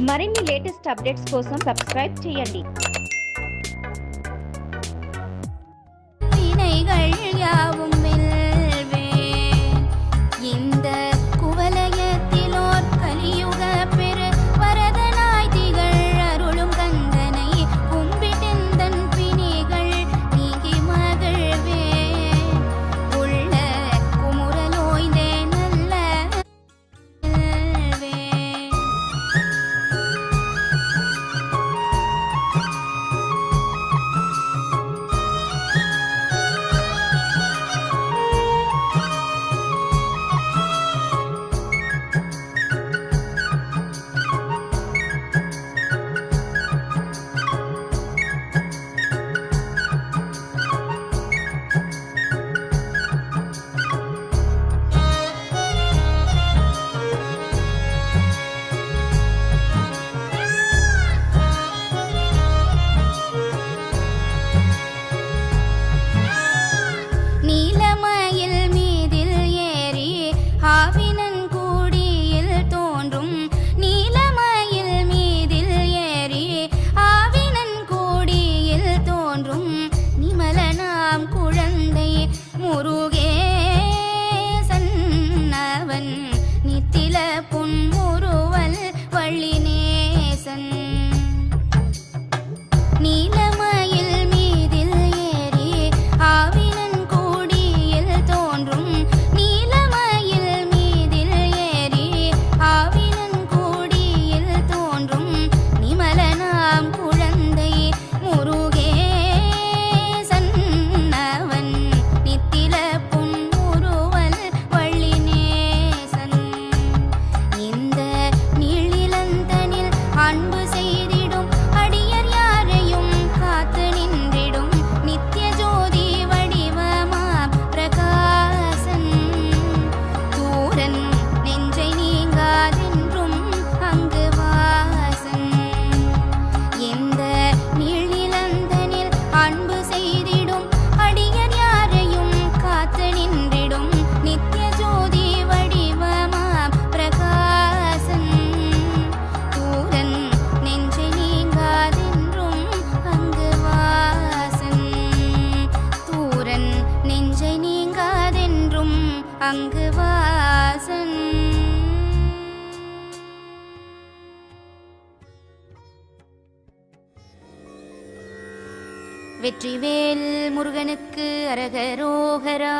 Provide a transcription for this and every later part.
మరిన్ని latest updates కోసం subscribe చేయండి. அங்கு வாசன். வெற்றிவேல் முருகனுக்கு அரகரோகரா.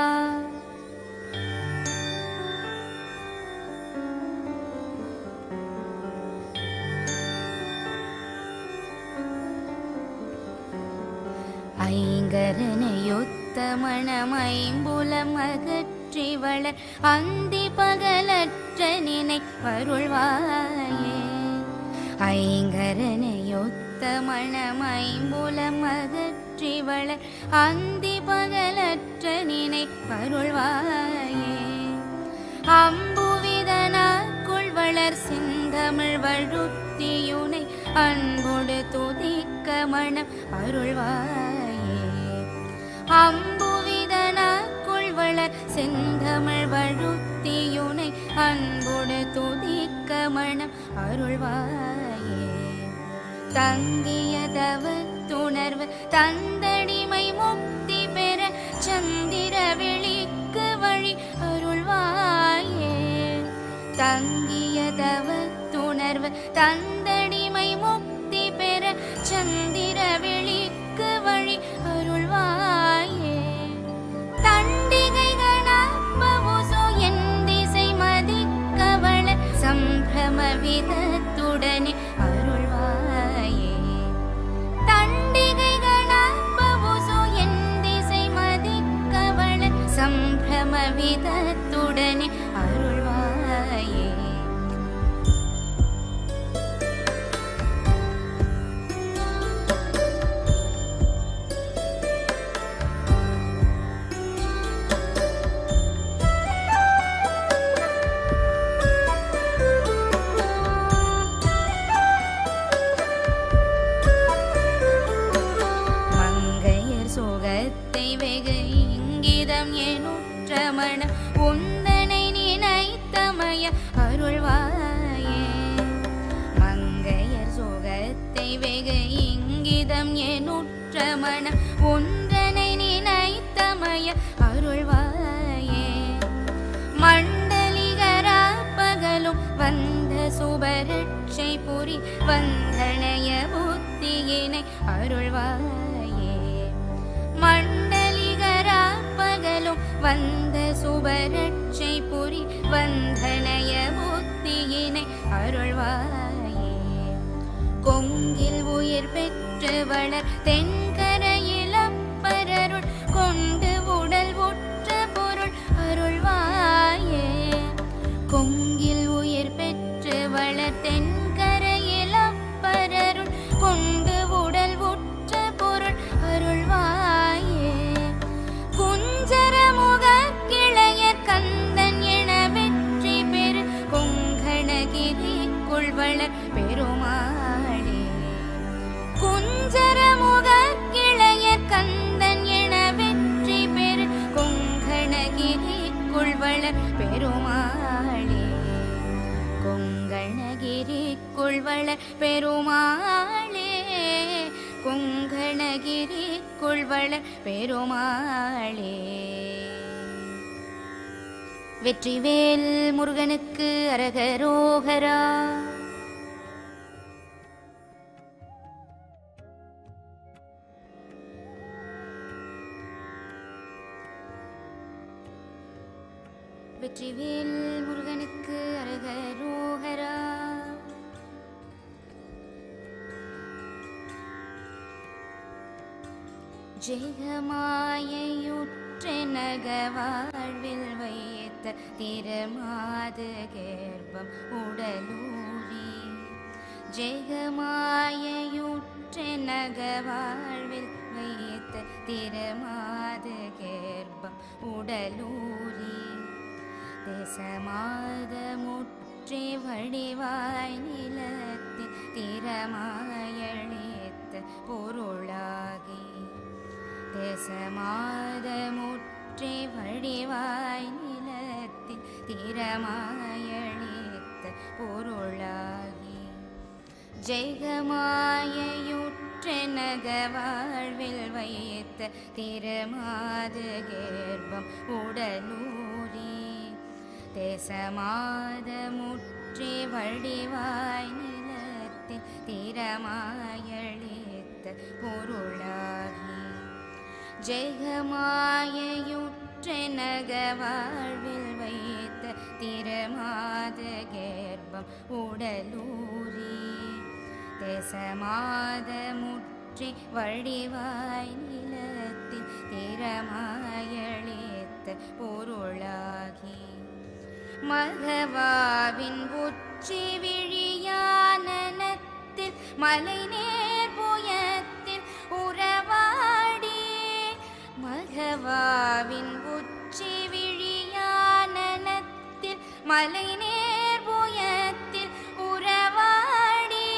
ஐங்கரனையொத்த மணமைம்புலம் அகற்றி வளர் அந்தி பகலற்ற நினை வருள்வாயே. ஐங்கரனையொத்த மணமைம்புலம் அகற்றி வளர் அந்தி பகலற்ற நினை வருள்வாயே. அம்புவிதனாக்குள் வளர் செந்தமிழ் வழுத்தியுனை அன்போடு துதிக்க மனம் அருள்வாயே. அம்புவிதனாக்குள் வளர் செந்தமிழ் வழுத்தியுனை அன்போடு துதிக்க மனம் அருள்வாயே. தங்கிய தவத்துணர்வு தந்தடிமை முக்தி பெற சந்திர வெளிக்கு வழி அருள்வாயே. தங்கிய தவத்துணர்வு தந்தடிமை முக்தி பெற சந்திர வெளிக்கு வழி அருள்வாயே. தண்டிகை கணப்பவுசோ என் திசை மதிக்கவள சம்பிரம விதத்துடனே அருள்வாயே. தண்டிகை கணப்பவுசோ என் திசை மதிக்கவள சம்பிரம விதத்துடனே அருள்வாயே. சுபரட்சை புரி வந்தனைய புத்தியினை அருள்வாயே. மண்டலிகரா பகலும் வந்த சுபரட்சை புரி வந்தனைய புத்தியினை அருள்வாயே. கொங்கில் உயிர் பெற்று வளர் தென்கரையில் அப்பரருள் கொண்டு உடல் உற்ற பொருள் அருள்வாயே. கொங்கில் உயிர் பெற்று வளர் தென்கரையில் அப்பரருள் கொண்டு உடல் உற்ற பொருள் அருள்வாயே. குஞ்சரமுக கிளையர் கந்தன் என வெற்றி பெரு கொங்கணகிரிக்குள் வளர் பெருமாளே. குஞ்சரமுக கிளையர் கந்தன் என வெற்றி பெரு கொங்கணகிரிக்குள் வளர் பெருமாளே. கொங்கணகிரிக்குள் வளர் பெருமாளே. கொங்கணகிரிக்குள் வளர் பெருமாளே. வெற்றிவேல் முருகனுக்கு அரகரோகரா. வெற்றிவேல் முருகனுக்கு அரகரோகரா. ஜெகமாயுற்றெனக வாழ்வில் வைத்த திருமாது கர்ப்பம் உடலூரி. ஜெகமாயுற்றெனக வாழ்வில் வைத்த திருமாது கர்ப்பம் உடலூரி. தேசமாத முற்றி வடிவாய் நிலத்தில் திறமாயளித்த பொருளாகி. தேசமாத முற்றி வடிவாய் நிலத்தில் திறமாயளித்த பொருளாகி. ஜெகமாயுற்றெனக வாழ்வில் வைத்த திருமாது கர்ப்பம் உடலூரி. தேசமாத முற்றி வடிவாய் நிலத்தில் திறமாயளித்த பொருளாகி. ஜெகமாயுற்றெனக வாழ்வில் வைத்த திருமாது கர்ப்பம் உடலூரி. தேசமாத முற்றி வடிவாய் நிலத்தில் திறமாயளித்த பொருளாகி. மகவாவின் உச்சி விழியானத்தில் மலை நேர் புயத்தில் உறவாடி. மகவாவின் உச்சி விழியானத்தில் மலை நேர் புயத்தில் உறவாடி.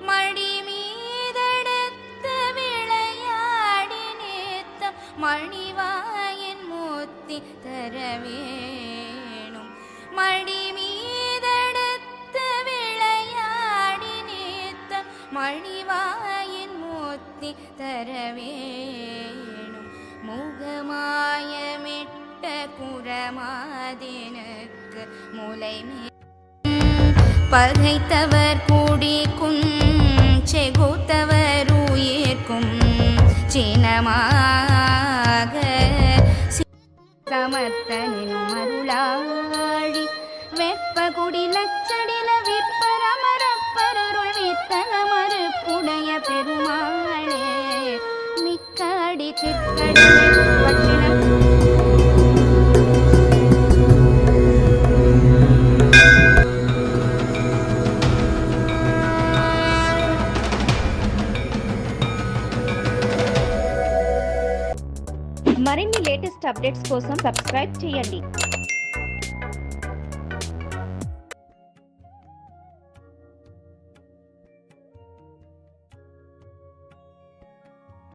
மடி மீதெடுத்து விளையாடி நேர்த்த மணிவாயின் மூர்த்தி தரவேணும். மடி மீதெடுத்து விளையாடி நேர்த்த மணிவாயின் மூர்த்தி தரவேணும். முகமாயமிட்ட குரமாதினுக்கு முலைமே பகைத்தவர் கூடிக்கும் செகுத்தவர் உயிர்க்கும் சினமாக சமர்த்தனின் மருளாழி. வெப்பகுடி லட்சடில விற்பரமரப்பருள் வித்தன மறுப்புடைய பெருமாளே. மிக்கடி சிற்கடி பட்டின మరిన్ని లేటెస్ట్ అప్డేట్స్ కోసం సబ్స్క్రైబ్ చేయండి.